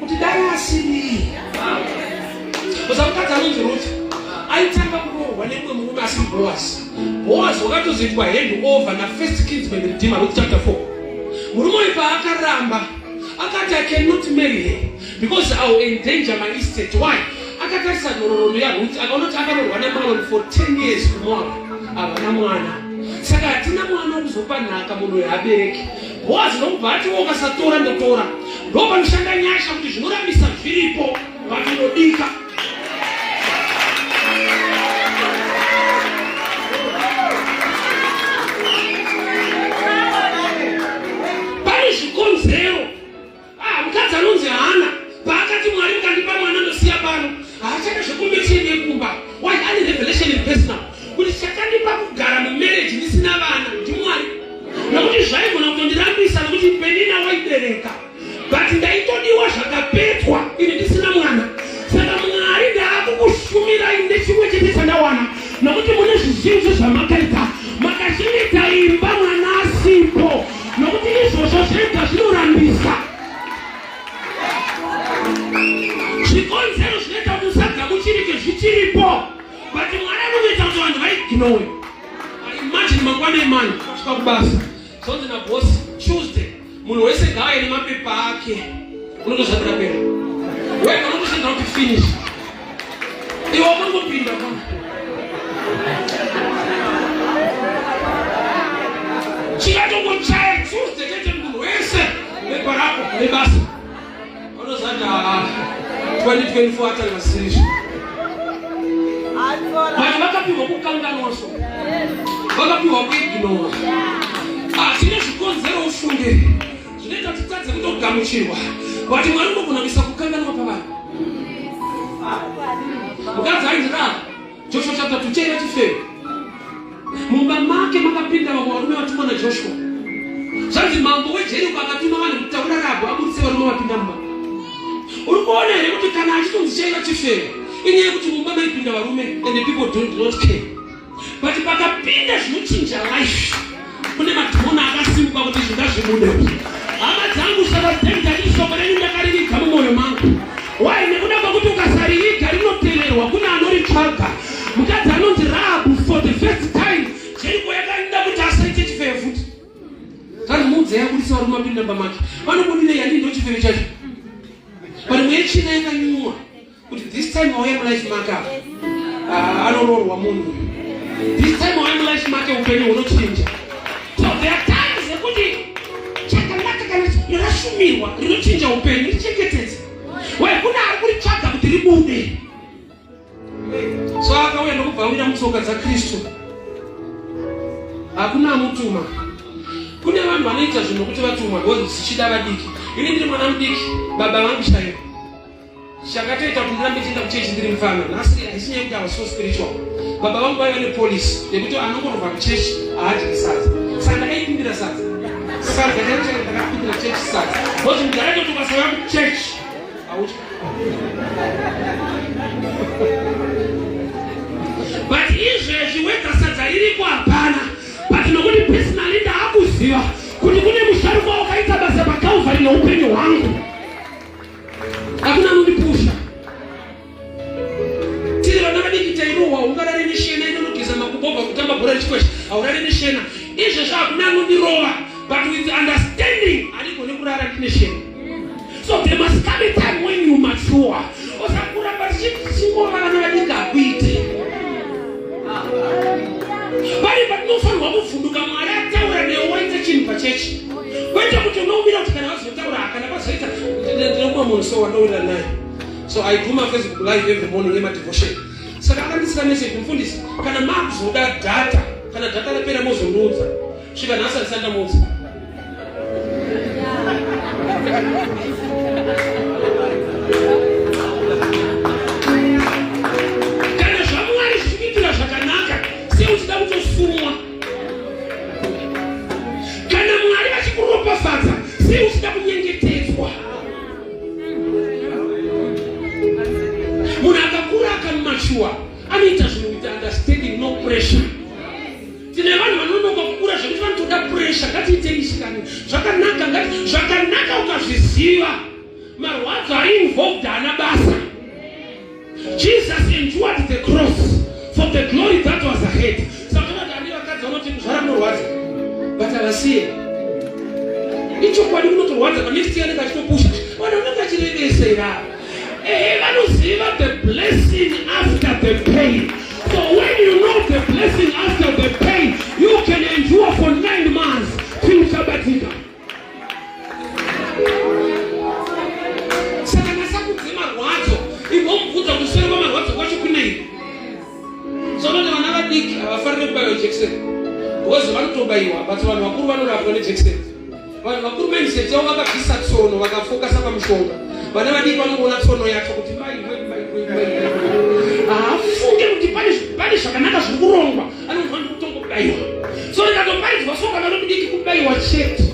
kuti dai asiri usakutadza anonzi Ruth aitanga kurohwa nemumwe murume asiri Boaz wakatozoitwa hand over na First Kings Redeemer Ruth chapter 4 murume uyu paakaramba akati I cannot marry her because I will endanger my estate. Why? Akatarisa nhoroondo yaRuth akaona kuti akarohwa naMalon for 10 years kuMoab havana mwana saka hatina mwana kuzopa nhaka munhu yaabereki. Boaz nokubva ati ukasatora ndotora ndopanoshanda nyasha kuti zvinorambisa zviripo vatinodika. Pane zvikonzero mukadzi anonzi Hana paakati mwari ukandipa mwana ndosiya pano haachada zvekumbecheni yekumba why ane revelation in personal kuti chakandipa kugara mumarriage ndisina vana ndimwari nokuti zvaigona kutondirambisa nokuti penina waibereka but ndaitodiwa zvakapetwa ini ndisina mwana saka mwari ndaakukushumira ine chimwe chete chandawana nokuti mune zvizhinji zvamakaita makazviita imba mwana asipo nokuti izvozvo zvega zvinorambisa. people. But mwana anoita kuti vanhu vaignore. Imagine mangwana emani kusvika kubasa. Zonzi na boss Tuesday. Munhu wese gaya nemapepa ake. Unotozvapira pera. Wewe unotosenda kuti finish. Iwe unongopinda kana. Chikatongochaya Tuesday chete munhu wese neparapo nebasa. Unozanda 2024 atangasirisha. Vanhu vakapihwa kukanganwaso. Vakapihwa kuignora. Zvine zvikonzero ufunge. Zvinoita titadze kutogamuchirwa. Kuti Mwari unogona kuisa kukanganwa pavanhu. Mukadzi ainzira Joshua chapter 2 chera chifeve. Mumba make makapinda vamwe varume vatumwa naJoshua. Zvanzi mambo weJeriko akatuma vanhu kutaura Rahabhu abudise varume vapinda mumba. Uri kuona here kuti kana achitonzi chera chifeve, inyaya yekuti mumba maipinda varume and the people do not care. But pakapinda zvinochinja life. Kune madhimoni akasimba kuti zvingazvibude. Hama dzangu zvakadhenda ishoko renyu ndakaririga mumwoyo mangu. Why? Nekuda kwekuti ukasaririka rinoteererwa kune anoritsvaga. Mukadzi anonzi Rahabhu for the first time Jeriko yakaenda kuti asaite chifeve futi. Kana munze yakudisa varume vapinda pamake. Vanobudire yani ndo chifeve chacho. But mwechina yakanyuwa kuti this time our life maka anororwa munhu. This time our life make upenyu hunochinja. So there are times yekuti chakanaka kana rashumirwa rinochinja upenyu richengetedze. Wewe kuna arikutsvaga kuti ribude. So akauya ndokubvawira mutsoka dzaKristu. Hakuna mutuma. Kune vanhu vanoita zvinhu kuti vatumwa ngozi zvichida vadiki. Ini ndiri mwana mudiki, baba vangu chaivo. Chakatoita kuti ndirambe tienda kuchechi ndiri mufana. Nhasi haisinyaya kuti I was so spiritual. Baba vangu vaiva nepolisi yekuti anongorwa kuchechi haadyi sadza. Saka ndakaipindira sadza. Saka ndakapindira chechi sadza. Ngozi mugaracho tukasauya kuchechi hauti. But izvezvi wega sadza ririko hapana. But nokuti personally ndaakuziva kuti kune musharuka wakaita basa paKalvari neupenyu hwangu. Hakuna anondipusha. Tiri vana vadiki tairohwa ungarare neshena inonogeza makubobva kutamba bhora rechikwesha haurare neshena. Izvezvi hakuna anondirohwa but with understanding harigone kurara ndine shena. So there must come a time when you mature. Osakuramba chingova vana vadiki hakuite. Bari patinofanirwa kuvhunduka Mwari ataura newe waita chinhu pachechi. Kwete kuti unoumira kuti kana vazotaura hakana pazoita ndinokuva munhu so wandowira naye. So I do my Facebook live every morning yemadevotion. Saka akandisika message kumufundisi kana makuzoda data kana data rapera mozondiudza. Svika nhasi handisandamuudza. Kana zvaMwari zvichikuitira zvakanaka seuchida kutosumwa. Kana Mwari vachikuropafadza seuchida kunyengetedzwa. Munhu akakura akamachua anoita zvinhu with understanding, no pressure. Tine vanhu vanonoka kukura zvekuti vanotoda pressure. Ngatiitengishikane zvakanaka ukazviziva marwadzo ari involved haana basa. Jesus endured the cross for the glory that was ahead. Saka vanhu vane vakadzi vanoti kuzvara munorwadza but havasiye. Ichokwadi kunotorwadza but next year anenge achitopusha. Vanhu vanenge achirevesera. Vanoziva the blessing after the pain. So when you know the blessing after the pain, you can endure for 9 months till Shabbatika. Saka nasakudze marwadzo igomubvudza kuswera kwamarwadzo kwacho kunei. So vana vadiki havafaniri kubaiwa jekiseni. Because vanotobayiwa but vanhu vakuru vanorapwa nejekiseni. Vanhu vakuru mindset yavo vakabvisa tsono vakafokasa pamushonga. Vana vadiki vanongoona tsono yacho kuti afunge kuti pane zvakanaka zviri kurongwa anofanira kutongobayiwa. So rikatombaidzwa soka vanodiki kubayiwa chete.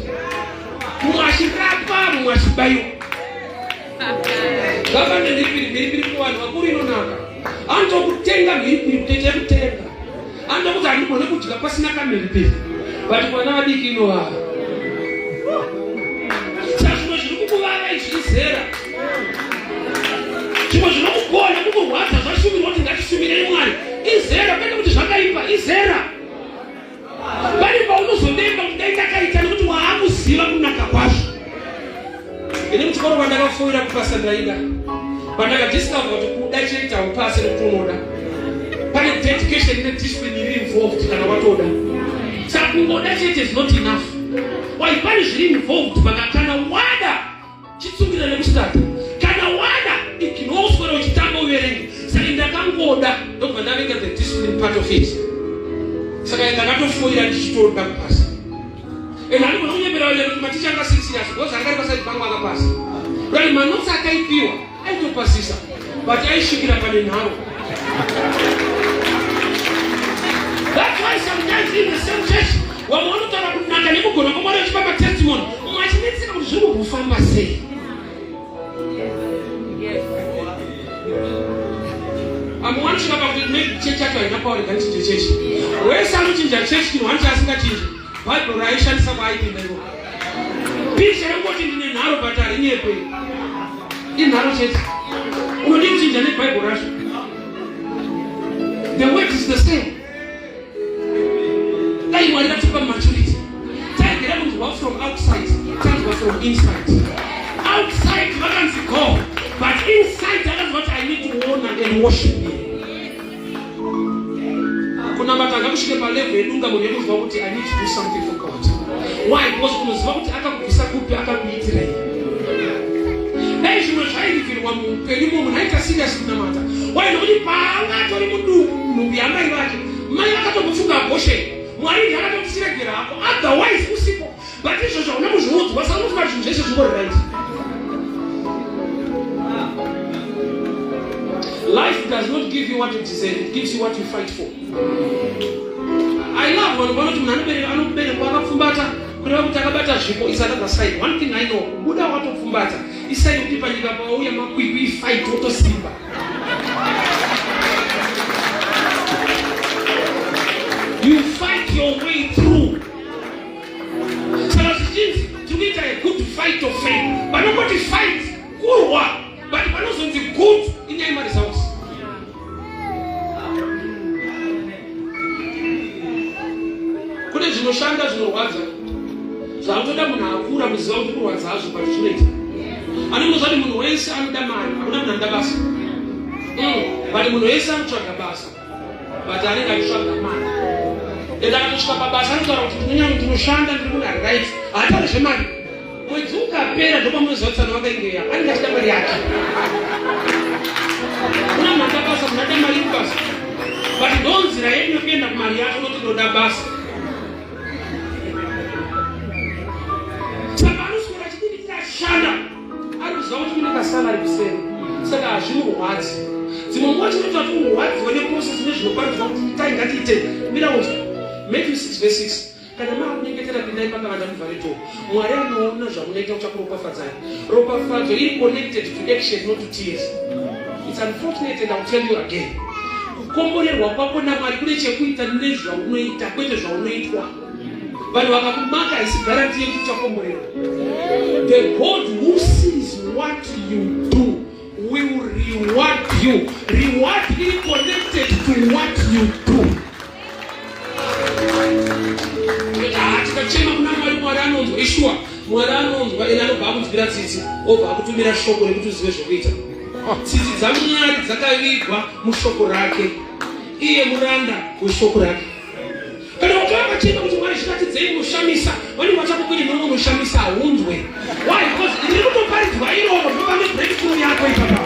Mumwe achirapa mumwe achibayiwa. Ngavane mhiripiri kuvanhu vakuru inonaka. Anotokutenga mhiripiri kutoita kutenga. Anotokuti handigone kudya pasina kamhiripiri. But vana vadiki inovava. Saka zvimwe zviri kukuvava izvizera. Zvimwe zvinokugona kukurwadza zvashumirwa kuti ngatishumirei ndaida. Pandakadiscover kuti kuda chete haupasi nekutonoda. Pane dedication nediscipline iri involved kana watoda. Saka kungoda chete is not enough. Why pane zviri involved kana wada chitsungirira nekusitata. Kana wada ikinoswera uchitamba uverenge. Saka ndakangoda ndobva ndavenga the discipline part of it. Saka ndakatofoira ndichitoda kupasa. Nani kunyembera lero maticha anga serious because angari pasai pangu akapasa. Bali manotsa akaipiwa aitopasisa. But aishikira pane nharo. That's why sometimes in the same church wamuona tara kunanga nemugona kumwana chipapa testimony. Mwachinetsika kuti zviri kufamba sei. Amwanchi kapa kuti make church yako ina power kana church. Wese anochinja church kino wanchi asingachinji. Bible raishandisa kwaipinda iro. Pisha rangoti ndine nharo patari nyepe. Inharo chete. Unodi kuchinja neBible racho. The word is the same. Dai mwari katupa maturity. Taigera munhu from outside, tanzwa from inside. Outside vakanzi go, but inside that's what I need to honor and worship him. Kunabata kusvike palevel edunga munhu ekuzwa kuti I need to do something for God. Why? Because unoziva kuti akakubvisa kupi akakuitirai. Dai zvimwe zvairikirwa muupenyu munhu aita serious kunamata. Why? Nokuti paangatori mudungu yamai vake mai vakatomufunga abortion. Mwari akatomusiregera hapo. Otherwise usipo. But izvozvo hauna kuzviudzwa saka unofunga zvinhu zvese zvingori right. Life does not give you what you deserve, it gives you what you fight for. I love when one of them anoberekwa akapfumbata kureva kuti akabata zvipo is another side. One thing I know, buda watopfumbata iside kuti panyika pauya makwikwi fight wotosimba. You fight your way through. Saka zvichinzi tikuita a good fight of faith. Panongoti fight kurwa, but panozonzi good inyaya results. Kune zvinoshanda zvinorwadza zvakutoda munhu akura kuziva kuti kurwadza hazvo pazvinoita. Anomuziva kuti munhu wese anoda mari, hakuna munhu anoda basa. But munhu wese anotsvaga basa, but anenge achitsvaga mari. Akatosvika pabasa anotaura kuti kunyanya ndinoshanda ndiri kuna right, haatari zvemari. Mwedzi ukapera ndopamunoziva kuti tsano wakaingeya anenge achida mari yake. Kuna munhu anoda basa, munhu anoda mari kubasa. But ndonzira yedu yokuenda kumari yake unoti ndoda basa. Saka anoswera achidikira achishanda anoziva kuti kune kasalari kuseri. Saka hazvimurwadzi. Dzimwe nguva chinoita kuti urwadziwe neprocess nezvinokwanidzwa kuti itai ngatiite. Mira kuti Matthew 6:6. Kana maakunyengetera pindai pakavanda muvhareto. Mwari anoona zvamunoita uchakuropafadzai. Ropafadzo iri connected to action, not to tears. It's unfortunate and I'll tell you again. Kukomborerwa kwako naMwari kune chekuita nezvaunoita kwete zvaunoitwa. Vanhu vakakumaka haisi guarantee yekuti uchakomborerwa. The God who sees what you do will reward you. Reward is connected to what you do. Tikachema kuna Mwari anonzwa ishua. Mwari anonzwa ena anobva akutyira tsitsi obva akutumira shoko rekuti uzive zvokuita. Tsitsi dzaMwari dzakavigwa mushoko rake. Iye muranda weshoko rake. Kana watu vakachema kuti Mwari zvikatidzei mushamisa, vane vachakukwiri nono mushamisa haunzwe. Why? Because ndiri kutoparidzwa irovo zvova nebreakthrough yako ipapa.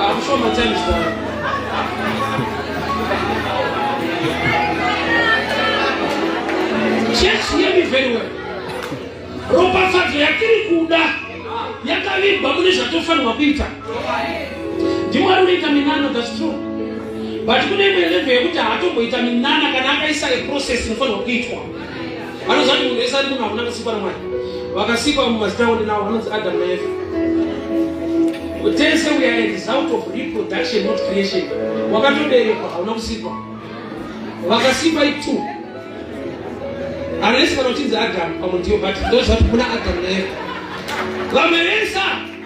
I'm sure my time is done. Church, hear me very well. Ropafadzo yakiri kuda yakavigwa mune zvatofanirwa kuita. Ndimwari unoita minana, that's true. But kune imwe level yekuti haatomboita minana kana akaisa process inofanirwa kuitwa. Vanoziva kuti munhu wese ari munhu hakuna kusikwa naMwari. Vakasikwa mumazitaoni nawo vanonzi Adam naEva. Tese we are a result of reproduction, not creation. Wakatoberekwa hauna kusikwa. Vakasikwa itu. Anesi vanochinzi Adam pamundiyo, but those are kuna Adam naEva. Vameresa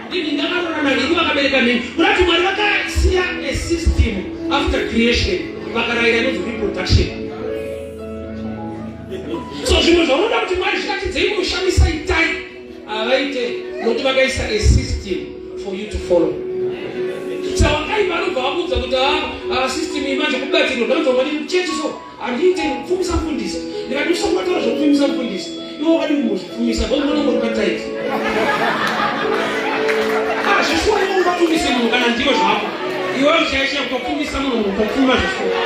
ndini ndakarorana nini vakabereka nini. Kurati Mwari vakasiya a system after creation. Vakarayira nezve reproduction. zvimwe zvaunoda kuti Mwari zvikatidzei munoshamisa itai avaite nokuti vakaisa a system for you to follow. Saka wakai vanobva vakudza kuti system imanje kubatirwa vanobva vati chechi so handiite kupfumisa mufundisi ndikati usakubataura zvekupfumisa mufundisi iwo wakadi kumbozvipfumisa vaunongori pataiti zvisuwa iwo ungapfumisa munhu kana ndiwe zvako iwe uchaisha kutopfumisa munhu ukapfuma zvisuwa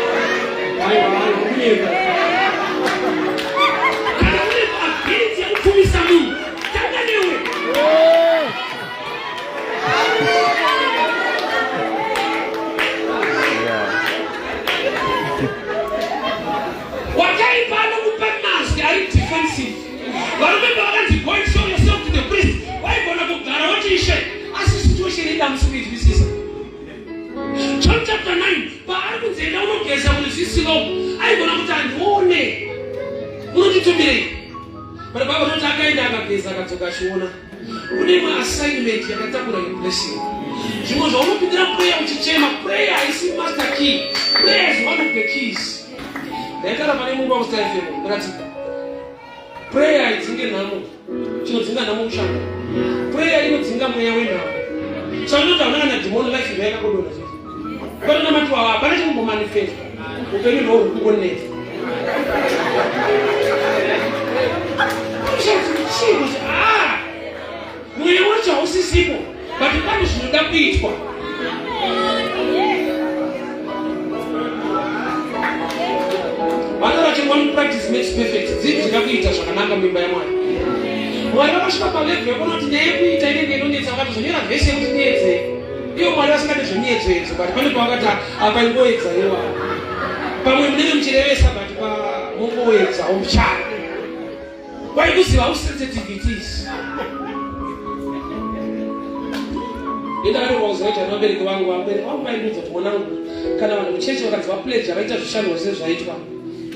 kuneka kana une ability yekupfumisa munhu tanga newe wakaipano kupa mask ari defensive varumembe vakanzi go and show yourself to the priest waigona kugara wachiishe asi situation idamusikizwisisa. John chapter 9 paari kunzenda unogeza unozvisilo aigona kuti andione unonditumirei but baba unoti akaenda akageza akadzoka achiona kune maassignment yakatakura yeblessing. Zvimwe zvaunopindira prayer uchichema prayer haisi master key, prayer is one of the keys. Ndaitara pane mungu wakustaifemo ndakati prayer haidzinge nhamo chinodzinga nhamo mushando prayer inodzinga mweya wenhamo saka unoti hauna kana dhimoni life ino yakakodona chete kotona matiwawa hapana chimbomanifesta upenyu ndo huri kungoneta mweya wacho hausisipo but pane zvinoda kuitwa. Vanhu vachiti one practice makes perfect. Zvinhu zvikakuita zvakanaka muimba yaMwari. Mwari vakasvika palevel yekuona kuti nyaya yekuita inenge inonetsa vakati zvonyora vhesi yekuti niedze. Ivo Mwari vasingati zvonyedzo edzo but pane pavakati apa ingoedza iwa. Pamwe munenge muchirevesa but pamungoedza muchana. Kwaikuziva sensitivities. Ndakatovakuzaita nevabereki vangu vaidudza kuti mwanangu kana vanhu muchechi vakadzi vapledge vaita zvishandwa sezvaitwa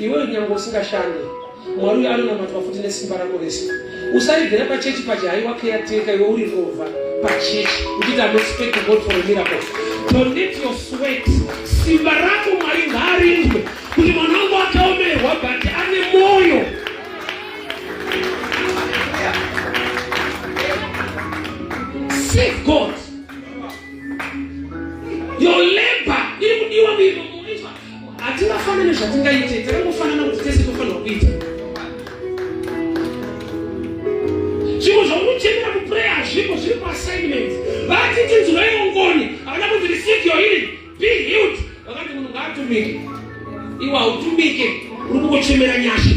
iwe nyange usingashande Mwari uyo anonamatwa futi nesimba rako rese. Usaigera pachechi pachihaiwa caretaker iwe uri rova pachechi uchiti I'm expecting God for a miracle. Donate your sweat. Simba rako Mwari ngaarindwe kuti mwanangu akaomerwa but ane moyo. Seek God. Your labor iri kudiwa mivyo muitwa hatingafana nezvatingaite takangofanana kuti tese tofanira kuita zvimwe zvaunochemera kuprayer hazvipo zviri paassignment vatiti nzwaiongoni havana kuti receive your healing be healed vakati munhu ngaatumike iwe hautumike uri kungochemera nyasha.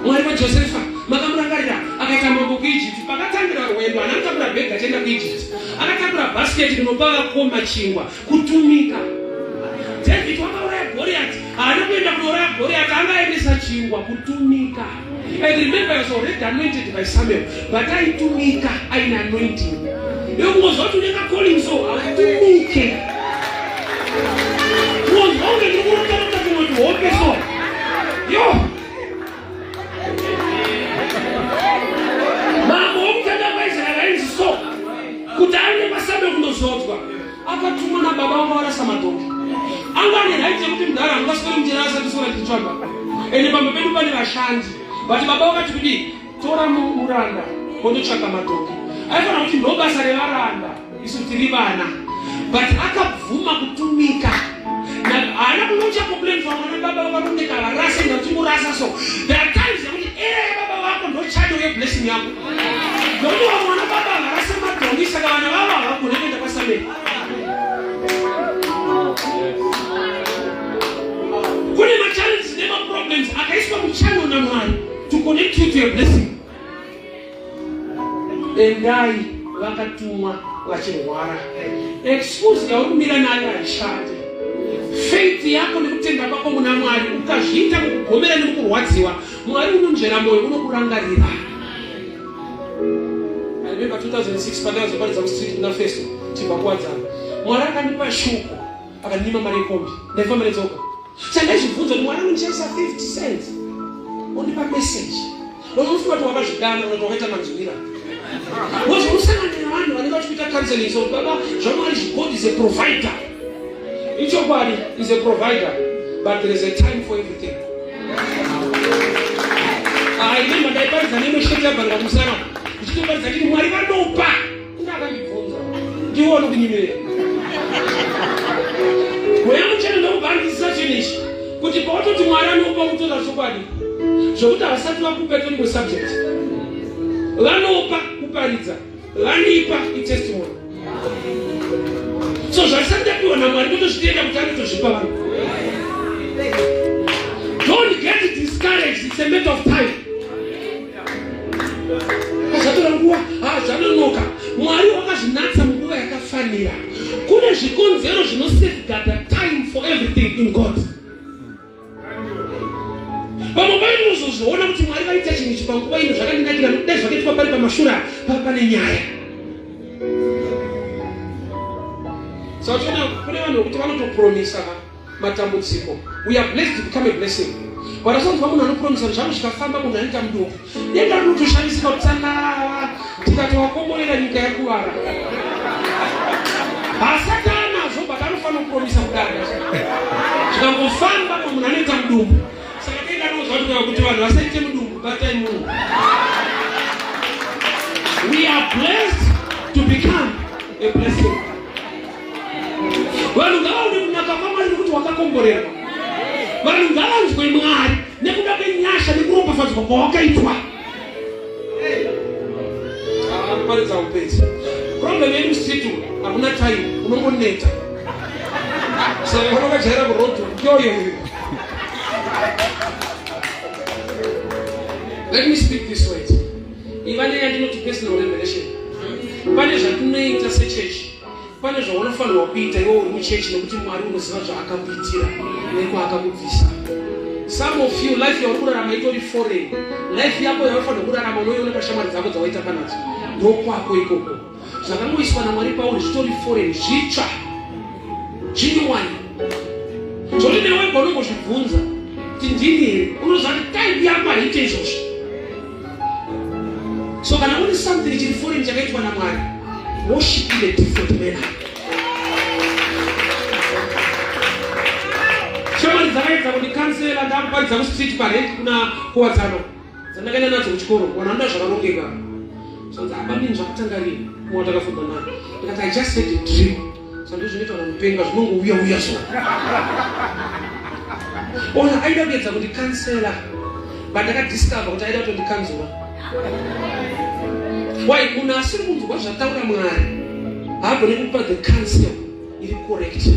Mwari waJosefa makamurangarira akaita mambo kuIjipti pakatangira rwendo anatakura bhegi achienda kuIjipti akatakura bhasiketi rinopa vakoma chingwa kutumika. David wakauraya Goriath haana kuenda kunouraya Goriath angaendesa chingwa kutumika. And remember he was already anointed by Samuel but aitumika aina anointing. Yongozwa kuti unenge calling so hautumike. Ngozwa unge ndikurotarota kumwe kuti hope so. Yo kuti aende paSamuel kundozodzwa akatumwa nababa vanga varasa madhoki anga ane right yekuti mudhara angasweri mujera asati sora tichitsvaga ende pamba pedu pane vashandi but baba vakati kudi tora muranda kondotsvaga madhoki aifanira kuti ndo basa revaranda isu tiri vana but akabvuma kutumika haana kunocha complain pamwana baba vakarondeka varase ndakutimurasa so there are times yekuti baba vako ndo chado yeblessing yako nokuti vamwana baba varase madhoki saka vana vava havagone kuenda kwaSamuel. Kune machallenges nemaproblems akaiswa muchano naMwari to connect you to your blessing. Endai vakatumwa vachirwara. Expose yauri kumira nayo haishandi. Faith yako nekutenda kwako muna Mwari ukazviita kugomera nemukurwadziwa Mwari unonzvera moyo unokurangarira. I remember 2006 pandakazoparidza kuStreet kuna Festo chibvakuwadzana Mwari akandipa shuko akandinima mari yekombi ndaifamba netsoka chandaizvibvunza kuti Mwari unondishandisa 50 cents undipa message unofunga kuti wakazvidana unoti wakaita manzwira wozomusanganira vanhu vanenge vachikuita counseling so baba zvaMwari God is a provider. Ichokwadi is a provider but there is a time for everything. I remember that part the name shake up and Musara. It's too bad that you want to know back. Do you want to be here? When you tell no back is such an issue. Put the bottle to Marano to the Sobadi. So that I start to occupy the subject. Lanopa Upariza. Lanipa is testimony. So I said that you are not going to stay up to Shibaru. Don't get discouraged, it's a matter of time. Mwari wakazvinatsa munguva yakafanira. Kune zvikonzero zvinosafeguard the time for everything in God. Vamwe vanozozviona kuti Mwari vaita chinhu ichi panguva ino zvakandinakira nokudai zvakaitwa pari pamashura pane nyaya. Saka kune vanhu vokuti vanotopromisa matambudziko. We are blessed to become a blessing. Wanasanzwa munhu anopromisa zvangu zvikafamba munhu anoita mudoko. Denda rinotoshandisika kutsana tikati wakomborera nyika yakuvara. Asati anazvo but anofanira kupromisa kudaro. Zvikangofamba munhu anoita mudumbu. Saka denda rinozwa kuti vanhu vasaite mudumbu batai munhu. We are blessed to become a blessing. Vanhu ngavaone kunaka kwaMwari kuti wakakomborera. Vanhu ngavanzwe Mwari nekuda kwenyasha nekuropafadzwa kwawakaitwa. Paridza upedzi. Problem yedu situ hakuna time unongoneta. Saka unongajaira kuroto yoyo. Let me speak this way. Ivane yandinoti personal revelation. Pane zvatunoita sechurch. Pane zvaunofanirwa kuita iwe uri muchechi nekuti Mwari unoziva zvaakakuitira nekwaakakubvisa. Some of you, life yauri kurarama itori foreign. Life yako yaurifanirwa kurarama unoiona pashamwari dzako dzawaita panadzo. Ndokwako ikoko. Zvakangoiswa naMwari pauri zvitori foreign, zvitsva. Genuine. Zvoti newe paunongozvibvunza kuti ndini here, unoziva kuti time yako haite izvozvo. So kana uri something chiri foreign chakaitwa naMwari, worship in a different manner. Shamari dzakaita kuti kansela ndakuparidza kustreet parade kuna kuwadzana. Dzandakaenda nadzo kuchikoro, wananda zvakarongeka. So dzabamini zvakutanga rini, mwa takafunda nayo. Ndikati I just had a dream. So ndozvinoita mupenga zvinongouya so. Ona aida kuedza kuti kansela, but ndakadiscover kuti aida kuti kanzura. Why munhu asiri kunzwa zvataura Mwari haagoni kupa the counsel iri correct.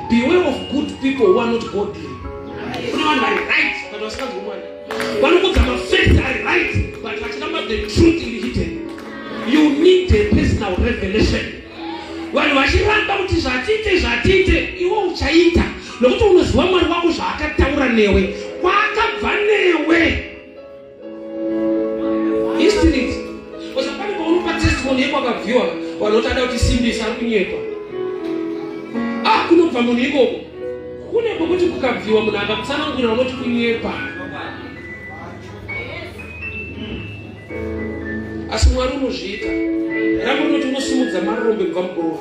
Beware of good people who are not godly. Kune vanhu vari right but vasinganzwi Mwari. Vanokudza mafacts are right but vachiramba the truth iri hidden. You need a personal revelation. Vanhu vachiramba kuti zvatiite iwe uchaita nokuti unoziva Mwari wako zvaakataura newe kwaakabva newe. History. Wasapani paunopa testimony yako akavhiwa wanotada kuti simbisa ari kunyepa. Kunobva munhu ikoko. Kune kwekuti kukabviwa munhu akakutsanangurira unoti kunyepa. Asi Mwari unozviita. Rambo rinoti unosimudza marombe kubva muguruva.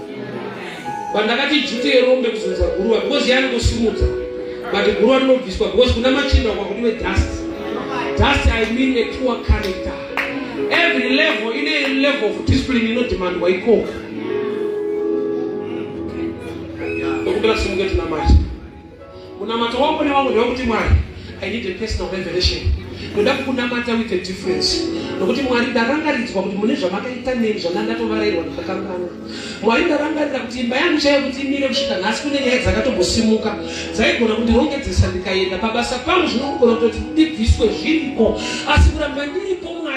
Pandakati jute yerombe kuzodza guruva because yaanosimudza. But guruva rinobviswa because kuna machinda kwakudiwe dust. Dust I mean a poor character. Every level, in a level of discipline, you know, demand why go. I need a personal revelation. With a difference. Nobody wanted the rangaris, but Munisha Makita names and Nanda Varero and Hakana. Why the Ranga Bayan Share with me, she can ask me the Zagato Bosimuka. Zaykuna would not get the Sandika, the Babasa Pams, no one to deep this way, Jimiko. As if I'm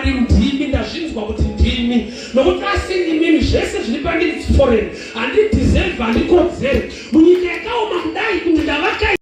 in dreaming that she's about to dream me. No one has seen the many Jesus, Libanese foreign, and it is and it got there. When you get out and die,